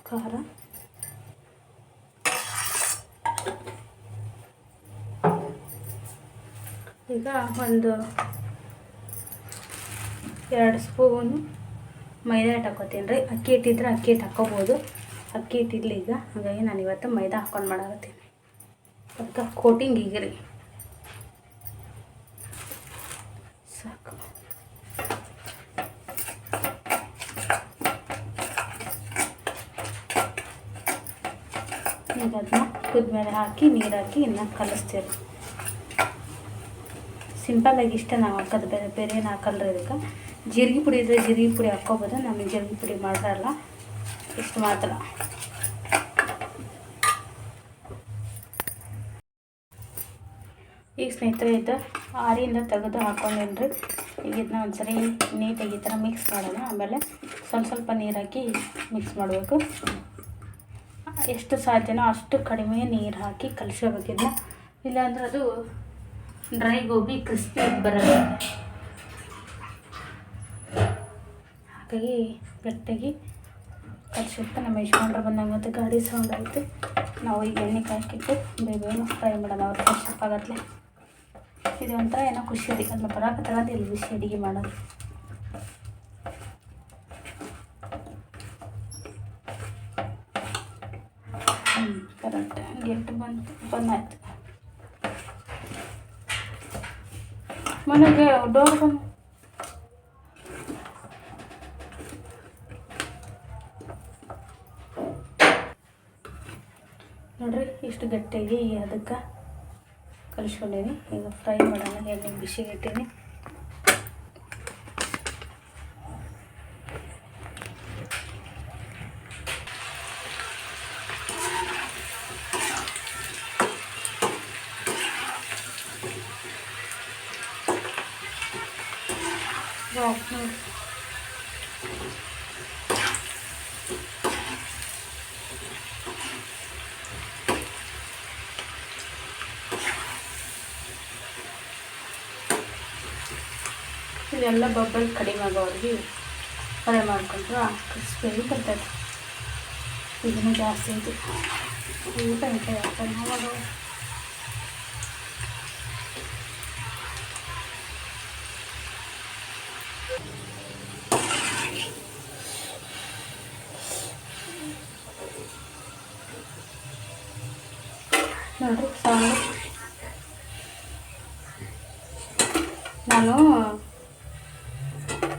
ಖಾರ. ಈಗ ಒಂದು 2 ಸ್ಪೂನು ಮೈದಾ ಹಿಟ್ಟು ಹಾಕ್ಕೊತೀನಿ ರೀ. ಅಕ್ಕಿ ಹಿಟ್ಟಿದ್ರೆ ಅಕ್ಕಿ ಹಿಟ್ಟು ಹಾಕ್ಕೋಬೋದು, ಅಕ್ಕಿ ಹಿಟ್ಟಿಲ್ಲ ಈಗ. ಹಾಗಾಗಿ ನಾನು ಇವತ್ತು ಮೈದಾ ಹಾಕ್ಕೊಂಡು ಮಾಡಾಕತ್ತೀನಿ. ಅದಕ್ಕೆ ಕೋಟಿಂಗ್ ಈಗ ರೀ ಸಾಕು. ಈಗ ಅದನ್ನ ಕುದ್ಮೇಲೆ ಹಾಕಿ ನೀರು ಹಾಕಿ ಇನ್ನು ಕಲಿಸ್ತೀರಿ. ಸಿಂಪಲ್ಲಾಗಿ ಇಷ್ಟ ನಾವು ಹಾಕೋದು, ಬೇರೆ ಬೇರೆ ಏನು ಹಾಕಲ್ರಿ. ಇದಕ್ಕೆ ಜೀರಿಗೆ ಪುಡಿ ಇದ್ದರೆ ಜೀರಿಗೆ ಪುಡಿ ಹಾಕ್ಕೋಬೋದು, ನಮಗೆ ಜೀರಿಗೆ ಪುಡಿ ಮಾಡಲ್ಲ, ಇಷ್ಟು ಮಾತ್ರ. ಈಗ ಸ್ನೇಹಿತರೆ ಇದು ಆರಿಯಿಂದ ತೆಗೆದು ಹಾಕ್ಕೊಂಡೇನಿ ರೀ. ಈಗ ಇದನ್ನ ಒಂದ್ಸರಿ ನೀಟಾಗಿ ಈ ಥರ ಮಿಕ್ಸ್ ಮಾಡೋಣ. ಆಮೇಲೆ ಸ್ವಲ್ಪ ನೀರು ಹಾಕಿ ಮಿಕ್ಸ್ ಮಾಡಬೇಕು. ಎಷ್ಟು ಸಾಧ್ಯನೋ ಅಷ್ಟು ಕಡಿಮೆ ನೀರು ಹಾಕಿ ಕಲಿಸ್ಕೋಬೇಕಿದ್ನ, ಇಲ್ಲಾಂದ್ರೆ ಅದು ಡ್ರೈ ಗೋಬಿ ಕ್ರಿಸ್ಪಿಯಾಗಿ ಬರಲ್ಲ. ಹಾಗಾಗಿ ಗಟ್ಟಿಯಾಗಿ ಕಲಿಸಿಟ್ಟು ನಮ್ಮ ಯಜಮಾನ್ರು ಬಂದಾಗ ಮತ್ತು ಗಾಡಿ ಸೌಂಡ್ ಆಯಿತು. ನಾವು ಈಗ ಎಣ್ಣೆ ಕಾಯ್ಕಿಟ್ಟು ಬೇಗ ಫ್ರೈ ಮಾಡೋಣ. ಅವ್ರು ಫ್ರೆಶ್ ಅಪ್ ಆಗತ್ಲೆ. ಇದು ಒಂಥರ ಏನೋ ಖುಷಿ ರೀ, ಅದನ್ನ ಬರಾಕತ್ತಾಗತ್ತೆ ಇಲ್ಲಿ ಬಿಸಿ ಅಡುಗೆ ಮಾಡೋದು. ಕರೆಕ್ಟ್ ಗೆಟ್ಟು ಬಂದಾಯ್ತು. ಮನೆಗೆ ಡೋರ್ ಬಂದು ನೋಡ್ರಿ ಇಷ್ಟು ಗಟ್ಟಿಯಾಗಿ ಅದಕ್ಕೆ ಕಲಿಸ್ಕೊಂಡೀನಿ. ಈಗ ಫ್ರೈ ಮಾಡೋಣ. ಎಣ್ಣೆ ಬಿಸಿಗೆ ಇಟ್ಟೀನಿ. ಇದೆಲ್ಲ ಬಬ್ಬಲ್ ಕಡಿಮೆ ಆಗೋರಿಗೆ ಫ್ರೈ ಮಾಡ್ಕೊಂಡ್ರೆ ಕ್ರಿಸ್ಪಿಯಾಗಿ ಬರ್ತೈತೆ. ಇದನ್ನು ಜಾಸ್ತಿ ಐತಿ ಊಟ ಐತೆ ಯಾಕೆ ನಾವು ನೋಡಿರಿ ಸಾಂಬಾರು ನಾನು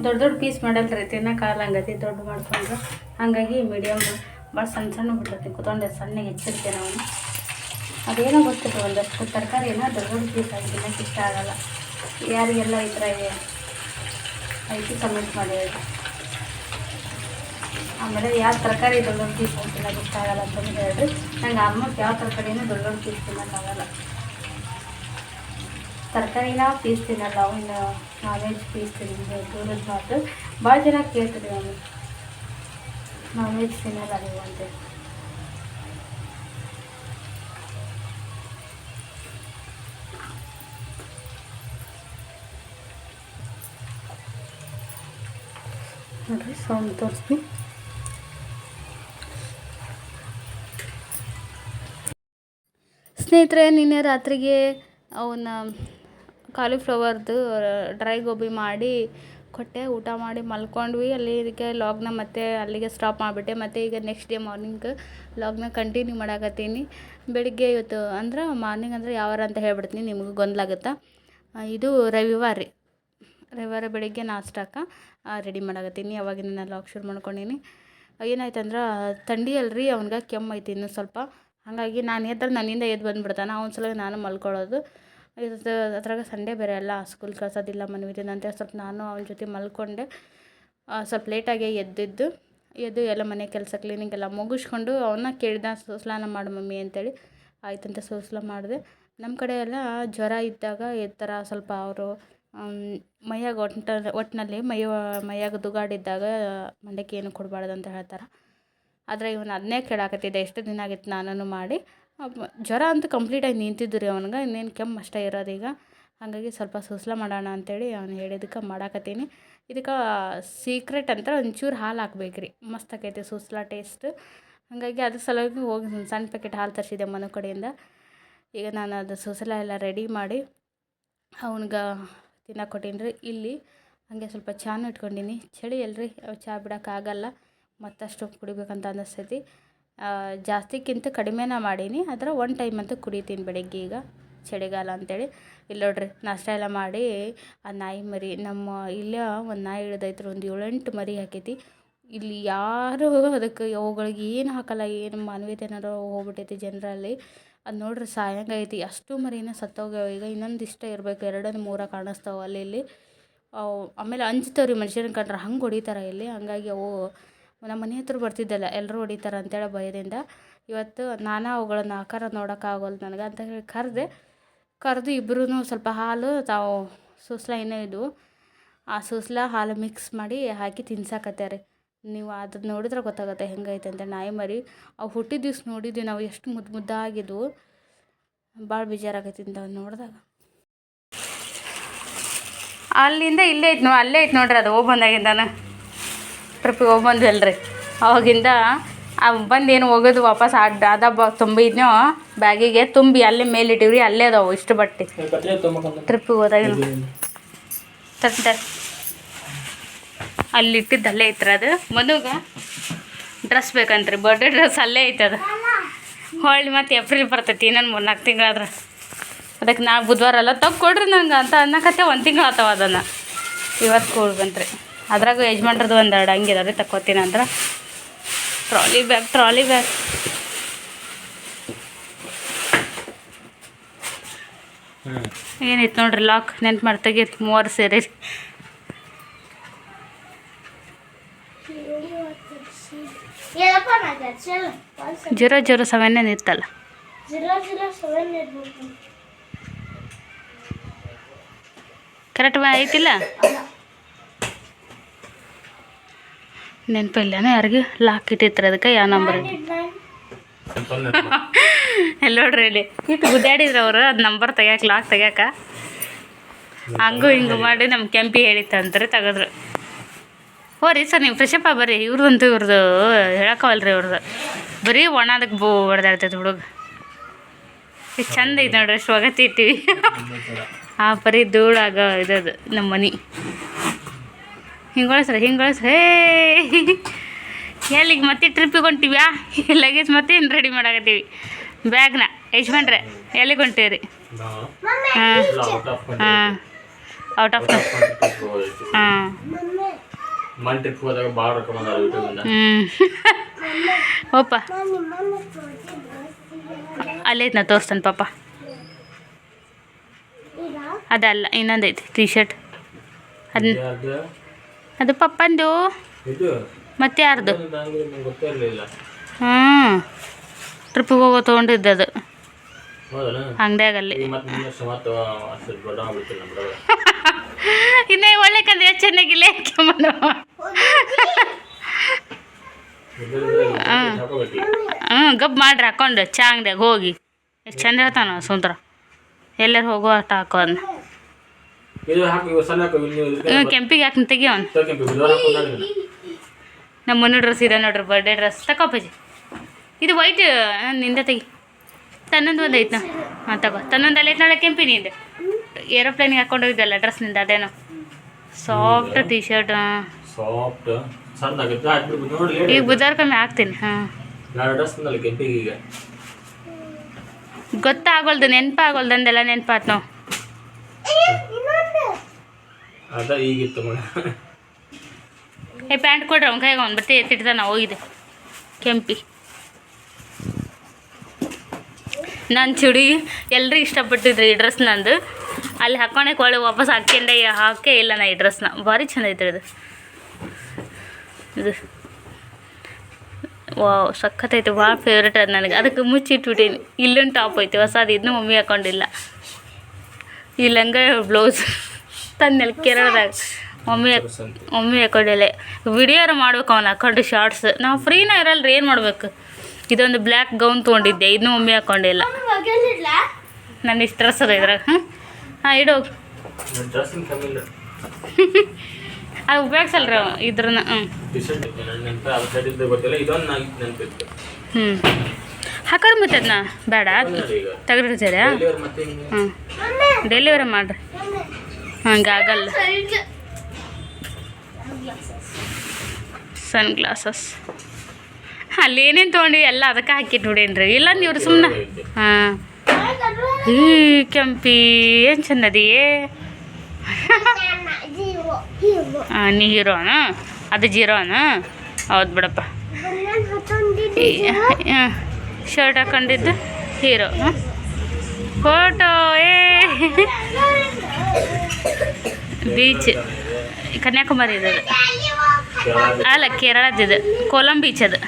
ದೊಡ್ಡ ದೊಡ್ಡ ಪೀಸ್ ಮಾಡಲ್ರಿ ತಿನ್ನೋಕ್ಕಾಗಲ್ಲಂಗತಿ ದೊಡ್ಡ ಮಾಡ್ಕೊಂಡ್ರೆ, ಹಾಗಾಗಿ ಮೀಡಿಯಮ್ ಭಾಳ ಸಣ್ಣ ಸಣ್ಣ ಬಿಟ್ಟೈತಿ ಕುತ್ಕೊಂಡೆ ಸಣ್ಣಗೆ ಹೆಚ್ಚಿರ್ತೀನಿ ನಾವು. ಅದೇನೋ ಗೊತ್ತಿಲ್ಲ ಒಂದಷ್ಟು ತರಕಾರಿ ಏನೋ ದೊಡ್ಡ ದೊಡ್ಡ ಪೀಸ್ ಆಗಿ ತಿನ್ನೋಕೆ ಇಷ್ಟ ಆಗೋಲ್ಲ. ಯಾರಿಗೆಲ್ಲ ಈ ಥರ ಐತಿ ಕಮೆಂಟ್ ಮಾಡಿ. ಆಮೇಲೆ ಯಾವ ತರಕಾರಿ ದೊಡ್ಡ ದೊಡ್ಡ ಪೀಸ್ ತಿನ್ನೋಕೆ ಇಷ್ಟ ಆಗೋಲ್ಲ ಅಂತಂದು ಹೇಳ್ರಿ. ನಂಗೆ ಆಲ್ಮೋಸ್ಟ್ ಯಾವ ತರಕಾರಿನೂ ದೊಡ್ಡ ದೊಡ್ಡ ಪೀಸ್ ತಿನ್ನೋಕ್ಕಾಗಲ್ಲ. ತರಕಾರಿನ ಪೀಸ್ ತಿನ್ನಲ್ಲ, ಇನ್ನು ನಾನ್ ವೆಜ್ ಪೀಸ್ ತಿಂದಿದ್ದೆ ದೂರದ ಮಾತು. ಭಾಳ ಜನ ಕೇಳ್ತೀರಿ ನಾನು ನಾನ್ ವೆಜ್ ತಿನ್ನಲ್ಲ ನೀವು ಅಂತೇಳಿ. ನೋಡಿರಿ ಸೌಂಡ್ ತೋರಿಸ್ತೀನಿ. ಸ್ನೇಹಿತರೆ, ನಿನ್ನೆ ರಾತ್ರಿಗೆ ಅವನ್ನ ಕಾಲಿಫ್ಲವರ್ದು ಡ್ರೈ ಗೋಬಿ ಮಾಡಿ ಕೊಟ್ಟೆ. ಊಟ ಮಾಡಿ ಮಲ್ಕೊಂಡ್ವಿ. ಅಲ್ಲಿ ಇದಕ್ಕೆ ಲಾಗ್ನ ಮತ್ತೆ ಅಲ್ಲಿಗೆ ಸ್ಟಾಪ್ ಮಾಡಿಬಿಟ್ಟೆ. ಮತ್ತು ಈಗ ನೆಕ್ಸ್ಟ್ ಡೇ ಮಾರ್ನಿಂಗ್ ಲಾಗ್ನ ಕಂಟಿನ್ಯೂ ಮಾಡಾಕತ್ತೀನಿ. ಬೆಳಿಗ್ಗೆ ಇವತ್ತು ಅಂದ್ರೆ ಮಾರ್ನಿಂಗ್ ಅಂದರೆ ಯಾವಾರ ಅಂತ ಹೇಳ್ಬಿಡ್ತೀನಿ, ನಿಮಗೂ ಗೊಂದಲಾಗುತ್ತಾ. ಇದು ರವಿವಾರ ರೀ. ರವಿವಾರ ಬೆಳಿಗ್ಗೆ ನಾಷ್ಟಕ್ಕೆ ರೆಡಿ ಮಾಡಾಕತ್ತೀನಿ. ಅವಾಗಿನ ನಾನು ಲಾಗ್ ಶುರು ಮಾಡ್ಕೊಂಡೀನಿ. ಏನಾಯ್ತಂದ್ರೆ ಥಂಡಿ ಅಲ್ರಿ, ಅವ್ನಿಗೆ ಕೆಮ್ಮು ಐತಿ ಇನ್ನೂ ಸ್ವಲ್ಪ. ಹಾಗಾಗಿ ನಾನು ಎದ್ದರೆ ನನ್ನಿಂದ ಎದ್ದು ಬಂದುಬಿಡ್ತಾನೆ. ಅವ್ನ ಸಲ ನಾನು ಮಲ್ಕೊಳ್ಳೋದು. ಇದು ಅದ್ರಾಗ ಸಂಡೇ ಬೇರೆ ಅಲ್ಲ, ಸ್ಕೂಲ್ ಕಳ್ಸೋದಿಲ್ಲ ಮನ್ವಿದಿನ ಅಂತೇಳಿ ಸ್ವಲ್ಪ ನಾನು ಅವನ ಜೊತೆ ಮಲ್ಕೊಂಡೆ. ಸ್ವಲ್ಪ ಲೇಟಾಗಿ ಎದ್ದು ಎಲ್ಲ ಮನೆ ಕೆಲಸ ಕ್ಲೀನಿಂಗ್ ಎಲ್ಲ ಮುಗಿಸ್ಕೊಂಡು ಅವನ್ನ ಕೇಳಿದ ಸ್ನಾನ ಮಾಡು ಮಮ್ಮಿ ಅಂತೇಳಿ. ಆಯ್ತಂತ ಸ್ನಾನ ಮಾಡಿದೆ. ನಮ್ಮ ಕಡೆ ಎಲ್ಲ ಜ್ವರ ಇದ್ದಾಗ ಈ ಥರ ಸ್ವಲ್ಪ ಅವರು ಮೈಯಾಗ ಒಟ್ಟಿನಲ್ಲಿ ಮೈಯಾಗ ದುಗಾಡಿದ್ದಾಗ ಮಂಡಕ್ಕಿ ಏನು ಕೊಡಬಾರ್ದು ಅಂತ ಹೇಳ್ತಾರೆ. ಆದರೆ ಇವನು ಅದನ್ನೇ ಕೇಳಾಕತ್ತಿದ್ದೆ. ಎಷ್ಟು ದಿನ ಆಗಿತ್ತು ನಾನು ಮಾಡಿ. ಜ್ವರ ಅಂತೂ ಕಂಪ್ಲೀಟಾಗಿ ನಿಂತಿದ್ದು ರೀ ಅವನಿಗೆ, ಇನ್ನೇನು ಕೆಮ್ಮು ಅಷ್ಟೇ ಇರೋದೀಗ. ಹಾಗಾಗಿ ಸ್ವಲ್ಪ ಸುಸ್ಲ ಮಾಡೋಣ ಅಂಥೇಳಿ ಅವನು ಹೇಳಿದ್ದಕ್ಕೆ ಮಾಡಾಕತ್ತೀನಿ. ಇದಕ್ಕೆ ಸೀಕ್ರೆಟ್ ಅಂತ ಒಂಚೂರು ಹಾಲು ಹಾಕ್ಬೇಕು ರೀ, ಮಸ್ತ್ ಆಕೈತಿ ಸುಸ್ಲ ಟೇಸ್ಟ್. ಹಾಗಾಗಿ ಅದ್ರ ಸಲುವಾಗಿ ಹೋಗಿ ಸಣ್ಣ ಪ್ಯಾಕೆಟ್ ಹಾಲು ತರಿಸಿದ್ದೆ ಮನೆ ಕಡೆಯಿಂದ. ಈಗ ನಾನು ಅದು ಸುಸ್ಲ ಎಲ್ಲ ರೆಡಿ ಮಾಡಿ ಅವ್ನಿಗೆ ತಿನ್ನಕ್ಕೆ ಕೊಟ್ಟೀನಿ ರೀ. ಇಲ್ಲಿ ಹಾಗೆ ಸ್ವಲ್ಪ ಚಾನು ಇಟ್ಕೊಂಡೀನಿ. ಚಳಿ ಅಲ್ರಿ, ಚಹಾ ಬಿಡೋಕ್ಕಾಗಲ್ಲ, ಮತ್ತಷ್ಟು ಕುಡಿಬೇಕಂತ ಅನ್ನಿಸ್ತೈತಿ. ಜಾಸ್ತಿಕ್ಕಿಂತ ಕಡಿಮೆನ ಮಾಡೀನಿ, ಆದರೆ ಒನ್ ಟೈಮ್ ಅಂತೂ ಕುಡಿತೀನಿ ಬೆಳಗ್ಗೆ ಈಗ ಚಳಿಗಾಲ ಅಂಥೇಳಿ. ಇಲ್ಲಿ ನೋಡ್ರಿ ನಾಷ್ಟ ಎಲ್ಲ ಮಾಡಿ ಆ ನಾಯಿ ಮರಿ ನಮ್ಮ ಇಲ್ಲೇ ಒಂದು ನಾಯಿ ಹಿಡ್ದೈತ್ರಿ, ಒಂದು 7-8 ಮರಿ ಹಾಕೈತಿ. ಇಲ್ಲಿ ಯಾರು ಅದಕ್ಕೆ ಅವುಗಳಿಗೆ ಏನು ಹಾಕಲ್ಲ, ಏನು ಮಾನವೀಯತೆ ಏನಾರು ಹೋಗ್ಬಿಟ್ಟೈತಿ ಜನರಲ್ಲಿ. ಅದು ನೋಡ್ರಿ ಸಾಯಂಗೈತಿ, ಅಷ್ಟು ಮರಿನ ಸತ್ತೋಗ್ಯಾವ. ಈಗ ಇನ್ನೊಂದು ಇಷ್ಟ ಇರಬೇಕು, 2-3 ಕಾಣಿಸ್ತಾವೆ ಅಲ್ಲಿ ಇಲ್ಲಿ. ಆಮೇಲೆ ಅಂಜ್ತಾವ್ರಿ ಮನುಷ್ಯನ ಕಂಡ್ರೆ, ಹಂಗೆ ಹೊಡಿತಾರೆ ಇಲ್ಲಿ. ಹಂಗಾಗಿ ಅವು ನಮ್ಮ ಮನೆ ಹತ್ರ ಬರ್ತಿದ್ದಲ್ಲ, ಎಲ್ಲರೂ ಹೊಡಿತಾರೆ ಅಂತೇಳಿ ಭಯದಿಂದ ಇವತ್ತು ನಾನು ಅವುಗಳನ್ನ ಆಕಾರ ನೋಡೋಕ್ಕಾಗೋಲ್ಲ ನನಗೆ ಅಂತ ಹೇಳಿ ಕರೆದು ಇಬ್ಬರೂ ಸ್ವಲ್ಪ ಹಾಲು ತಾವು ಸುಸ್ಲ ಏನೋ ಇದ್ವು, ಆ ಸುಸ್ಲ ಹಾಲು ಮಿಕ್ಸ್ ಮಾಡಿ ಹಾಕಿ ತಿನ್ಸಾಕತ್ತಾರೆ. ನೀವು ಅದು ನೋಡಿದ್ರೆ ಗೊತ್ತಾಗುತ್ತೆ ಹೆಂಗೈತೆ ಅಂತ. ನಾಯಿ ಮರಿ ಅವು ಹುಟ್ಟಿದ ದಿವ್ಸ ನೋಡಿದ್ವಿ ನಾವು, ಎಷ್ಟು ಮುದ್ದಾಗಿದ್ವು. ಭಾಳ ಬೇಜಾರಾಗೈತಿ ಅಂತ ನೋಡಿದಾಗ. ಅಲ್ಲಿಂದ ಇಲ್ಲೇ ಐತೆ ಅಲ್ಲೇ ಐತೆ ನೋಡ್ರಿ, ಅದು ಹೋಗಿ ಬಂದಾಗಿಂದಾನ ಟ್ರಿಪ್ಪಿಗೆ ಹೋಗಿ ಬಂದ್ವಲ್ರಿ ಅವಾಗಿಂದ ಬಂದೇನು ಹೋಗೋದು ವಾಪಸ್ ತುಂಬಿದ್ನೋ ಬ್ಯಾಗಿಗೆ ತುಂಬಿ ಅಲ್ಲೇ ಮೇಲಿಟ್ಟಿವ್ರಿ. ಅಲ್ಲೇ ಅದಾವು ಇಷ್ಟು ಬಟ್ಟೆ ಟ್ರಿಪ್ಪಿಗೆ ಹೋದಾಗ ಅಲ್ಲಿ ಇಟ್ಟಿದ್ದು ಅಲ್ಲೇ ಐತ್ರಿ. ಅದು ಮದುಗ ಡ್ರೆಸ್ ಬೇಕಂತ್ರಿ, ಬರ್ಡೇ ಡ್ರೆಸ್ ಅಲ್ಲೇ ಐತೆ ಅದು. ಹೊಳ್ಳಿ ಮತ್ತು ಏಪ್ರಿಲ್ ಬರ್ತೈತಿ, ಇನ್ನೊಂದು 3-4 ತಿಂಗಳಾದ್ರೆ. ಅದಕ್ಕೆ ನಾ ಬುಧವಾರ ಎಲ್ಲ ಕೊಡ್ರಿ ನಂಗೆ ಅಂತ ಅನ್ನಕತ್ತೆ. 1 ತಿಂಗಳು ಆತವ ಅದನ್ನು ಇವತ್ತು ಕೊಡ್ಬಂತ್ರಿ. ಅದ್ರಾಗ ಯಜಮಾನ್ರದ್ದು 1-2 ಹಂಗಿದಾವೆ ರೀ, ತಕ್ಕೋತೀನಿ ಅಂದ್ರೆ. ಟ್ರಾಲಿ ಬ್ಯಾಗ್ ಏನೈತೆ ನೋಡ್ರಿ, ಲಾಕ್ ನೆನ್ಪು ಮಾಡಿ ತೆಗೀತು. 3 ಸೇರಿ007 ಇತ್ತಲ್ಲ, ಕರೆಕ್ಟ್ ಐತಿಲ್ಲ. ನೆನಪಿಲ್ಲನ ಯಾರಿಗೆ ಲಾಕ್ ಇಟ್ಟಿರ್ತಾರೆ ಅದಕ್ಕೆ ಯಾವ ನಂಬರ್ ಎಲ್ಲ ನೋಡ್ರಿ ಇಲ್ಲಿ ಇಟ್ಟು ಗುದ್ದಾಡಿದ್ರು ಅವರು ಅದು ನಂಬರ್ ತೆಗ್ಯಾಕ ಲಾಕ್ ತೆಗ್ಯಾಕ ಹಂಗೂ ಹಿಂಗೆ ಮಾಡಿ ನಮ್ಮ ಕೆಂಪಿ ಹೇಳಿತ್ತಂತಾರೆ ತೆಗೆದ್ರು. ಹೋರಿ ಸರ್ ನೀವು ಫ್ರೆಶಪ್ಪ ಬರ್ರಿ. ಇವ್ರದಂತೂ ಇವ್ರದ್ದು ಹೇಳಕ್ಕವಲ್ರಿ ಇವ್ರದ್ದು ಬರೀ ಒಣದಕ್ಕೆ ಹೊಡೆದಾಡ್ತೈತೆ ಹುಡುಗ. ಎಷ್ಟು ಚಂದ ಐತೆ ನೋಡ್ರಿ ಅಷ್ಟು ಒಗತಿ ಇಟ್ಟಿವಿ. ಆ ಬರೀ ಧೂಳಾಗ ಇದದು ನಮ್ಮ ಮನೆ. ಹಿಂಗೊಳಿಸ್ರಿ ಹೇ ಎಲ್ಲಿಗೆ ಮತ್ತೆ ಟ್ರಿಪ್ಪಿಗೆ ಹೊಂಟಿವ್ಯಾ ಲಗೇಜ್ ಮತ್ತೆ ಏನು ರೆಡಿ ಮಾಡಾಕತ್ತೀವಿ ಬ್ಯಾಗ್ನ ಯಜಮಾನ್ರೆ ಎಲ್ಲಿಗೆ ಹೊಂಟೀವಿ ರೀ? ಹಾಂ ಹಾಂ ಔಟ್ ಆಫ್ ಹಾಂ ಓಪ ಅಲ್ಲೈತೆ ನಾ ತೋರಿಸ್ತಾನೆ ಪಾಪ. ಅದಲ್ಲ ಇನ್ನೊಂದೈತಿ ಟಿ ಶರ್ಟ್ ಅದು ಪಪ್ಪಂದು ಮತ್ತೆ ಯಾರ್ದು? ಹ್ಞೂ ಟ್ರಿಪ್ಪಿಗೆ ಹೋಗೋ ತೊಗೊಂಡಿದ್ದದು ಅಂಗಡಿಯಾಗಲ್ಲಿ. ಇನ್ನೇ ಒಳ್ಳೆ ಕಂದ್ರೆ ಎಷ್ಟು ಚೆನ್ನಾಗಿಲ್ಲ ಹ್ಞೂ ಗಬ್ ಮಾಡ್ರಿ ಹಾಕೊಂಡು ಚಾ ಅಂಗಡಿಯಾಗ ಹೋಗಿ ಎಷ್ಟು ಚಂದ ಹೇಳ್ತಾನ ಸುಂದ್ರ. ಎಲ್ಲರೂ ಹೋಗೋ ಅಷ್ಟ ಹಾಕೋ ಅದನ್ನ ಕೆಂಪಿಗೆ ಹಾಕಿ ತೆಗಿಯೋನ್. ನಮ್ಮ ಮನೆ ಡ್ರೆಸ್ ಇದೆ ನೋಡ್ರಿ ಬರ್ಡೇ ಡ್ರೆಸ್ ತಗೋಪಜಿ. ಇದು ವೈಟ್ ನಿಂದ ತೆಗಿ. ತನ್ನೊಂದು ಒಂದು ಐತೆ ನಾವು ಹಾಂ ತಗೋ. ತನ್ನೊಂದು ಅಲ್ಲಿ ಐತೆ ನಾಳೆ ಕೆಂಪಿನಿಂದ ಏರೋಪ್ಲೇನಿಗೆ ಹಾಕೊಂಡು ಹೋಗಿದ್ದಲ್ಲ ಡ್ರೆಸ್ನಿಂದ ಅದೇನೋ ಸಾಫ್ಟ್ ಟಿ ಶರ್ಟ್. ಈಗ ಬುಧವಾರ ಕಮ್ಮಿ ಹಾಕ್ತೀನಿ. ಹಾಂ ಗೊತ್ತಾಗೋಲ್ದು ನೆನಪಾಗೋಲ್ದು ಅಂದೆಲ್ಲ ನೆನಪಾತ್ ನಾವು. ಏ ಪ್ಯಾಂಟ್ ಕೊಡ್ರಿ ಅವ್ನ ಕೈಗೆ ಅವ್ನು ಬಟ್ಟೆ ಎತ್ತಿಡ್ದ ನಾವು ಹೋಗಿದೆ ಕೆಂಪಿ. ನನ್ನ ಚುಡಿ ಎಲ್ಲರೂ ಇಷ್ಟಪಟ್ಟಿದ್ರಿ ಈ ಡ್ರೆಸ್ ನಂದು. ಅಲ್ಲಿ ಹಾಕ್ಕೊಂಡಕ್ಕೆ ಒಳ್ಳೆ ವಾಪಸ್ ಹಾಕೇ ಇಲ್ಲ ನಾ ಈ ಡ್ರೆಸ್ನ. ಭಾರಿ ಚಂದ ಐತ್ರಿ ಇದು ವಾವ್ ಸಖತ್ತೈತೆ. ಭಾಳ ಫೇವ್ರೇಟ್ ಅದು ನನಗೆ. ಅದಕ್ಕೆ ಮುಚ್ಚಿಟ್ಬಿಟ್ಟೀನಿ. ಇಲ್ಲೊಂದು ಟಾಪ್ ಐತಿ ಹೊಸದು, ಇದನ್ನೂ ಮಮ್ಮಿ ಹಾಕೊಂಡಿಲ್ಲ. ಈ ಲಂಗ ಬ್ಲೌಸ್ ತಂದೆಲ್ಲಿ ಕೇರಳದಾಗ ಮಮ್ಮಿ ಹಾಕೊಂಡಿಲ್ಲ. ವಿಡಿಯೋರ ಮಾಡ್ಬೇಕು ಅವ್ನು ಹಾಕೊಂಡು ಶಾರ್ಟ್ಸ್. ನಾವು ಫ್ರೀನ ಇರಲ್ರಿ ಏನು ಮಾಡ್ಬೇಕು. ಇದೊಂದು ಬ್ಲ್ಯಾಕ್ ಗೌನ್ ತೊಗೊಂಡಿದ್ದೆ, ಇದನ್ನೂ ಮಮ್ಮಿ ಹಾಕೊಂಡಿಲ್ಲ. ನಾನು ಇಷ್ಟು ಡ್ರೆಸ್ ಅದ ಇದ್ರಾಗ. ಹಾಂ ಇಡೋಗಿ ಅದು ಉಪಯೋಗಿಸಲ್ರಿ ಇದ್ರನ್ನ. ಹ್ಞೂ ಹಾಕೋರು ಮತ್ತೆ ಅದನ್ನ ಬೇಡ ತೆಗೆದಿರ್ತೀರ. ಹ್ಞೂ ಡೆಲಿವರಿ ಮಾಡಿರಿ. ಹಂಗೆ ಆಗಲ್ಲ. ಸನ್ ಗ್ಲಾಸಸ್ ಅಲ್ಲಿ ಏನೇನು ತೊಗೊಂಡು ಎಲ್ಲ ಅದಕ್ಕೆ ಹಾಕಿಟ್ಟು ಬಿಡೇನ್ರಿ. ಇಲ್ಲ ಇವ್ರು ಸುಮ್ಮನೆ. ಹಾಂ ಈ ಕೆಂಪಿ ಏನು ಚೆನ್ನದಿಯೇ. ಹಾಂ ನೀ ಹೀರೋನ ಅದು ಜೀರೋನ. ಹೌದು ಬಿಡಪ್ಪ. ಶರ್ಟ್ ಹಾಕೊಂಡಿದ್ದು ಹೀರೋ. ಫೋಟೋ ಬೀಚ್ ಕನ್ಯಾಕುಮಾರಿ ಇದು. ಅಲ್ಲ ಕೇರಳದಿದು ಕೋಲಂ ಬೀಚ್. ಅದು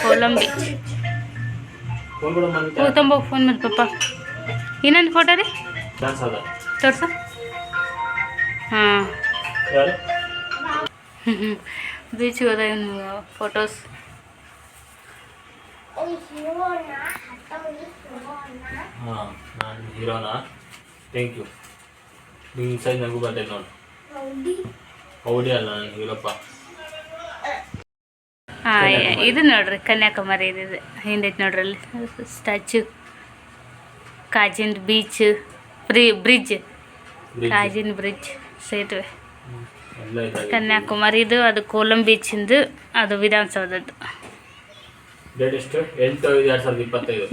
ಕೋಲಂ ಬೀಚ್. ತುಂಬ ಫೋನ್ ಮಾಡಿ ಪಪ್ಪ. ಇನ್ನೊಂದು ಫೋಟೋ ರೀ ತೋರ್ಸ. ಹಾಂ ಬೀಚಿಗೆ ಹೋದ ಫೋಟೋಸ್. ಹಾಂ ನಾನು ಹೀರೋನಾ? Thank you. ನಿಮ್ಮ ಸೈಜ್ ನನಗೂ ಬರ್ತೈತೆ ನೋಡಿ. ಹೌದೇ ಅಲ್ಲ ನಾನು ಹೀರೋಪ್ಪ. ಹಾಂ ಇದು ನೋಡ್ರಿ ಕನ್ಯಾಕುಮಾರಿ ಇದು ಹಿಂದೈತೆ ನೋಡ್ರಿ ಅಲ್ಲಿ ಸ್ಟ್ಯಾಚ್ಯೂ. ಕಾಜಿನ ಬೀಚ್ ಬ್ರಿಡ್ಜ್ ಕಾಜಿನ ಬ್ರಿಡ್ಜ್ ಸೇತುವೆ ಕನ್ಯಾಕುಮಾರಿದು. ಅದು ಕೋಲಂ ಬೀಚಿಂದು. ಅದು ವಿಧಾನಸೌಧದ್ದು. ಡೇಟ್ ಎಷ್ಟು? 8/5/2025.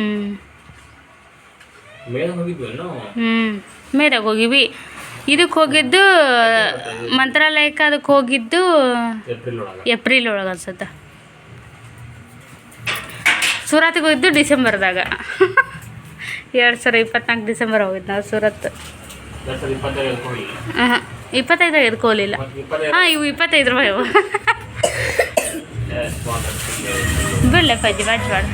ಮೇದಾಗ ಹೋಗಿವಿ. ಇದಕ್ಕೆ ಹೋಗಿದ್ದು ಮಂತ್ರಾಲಯಕ್ಕೆ. ಅದಕ್ಕೆ ಹೋಗಿದ್ದು ಏಪ್ರಿಲ್ ಒಳಗೆ ಅನ್ಸುತ್ತೆ. ಸೂರತ್ಗೆ ಹೋಗಿದ್ದು ಡಿಸೆಂಬರ್ದಾಗ. 2024 ಡಿಸೆಂಬರ್ ಹೋಗಿದ್ದು ನಾವು ಸೂರತ್. ಹಾಂ 25 ಎದಕ್ಕೆ ಹೋಗಲಿಲ್ಲ. ಹಾಂ ಇವು 25 ರೂಪಾಯಿ ಇವು. ಬಿಡಲಪ್ಪ ಅಜ್ಜಿ ಬಾಜ್ ಬೇಡ.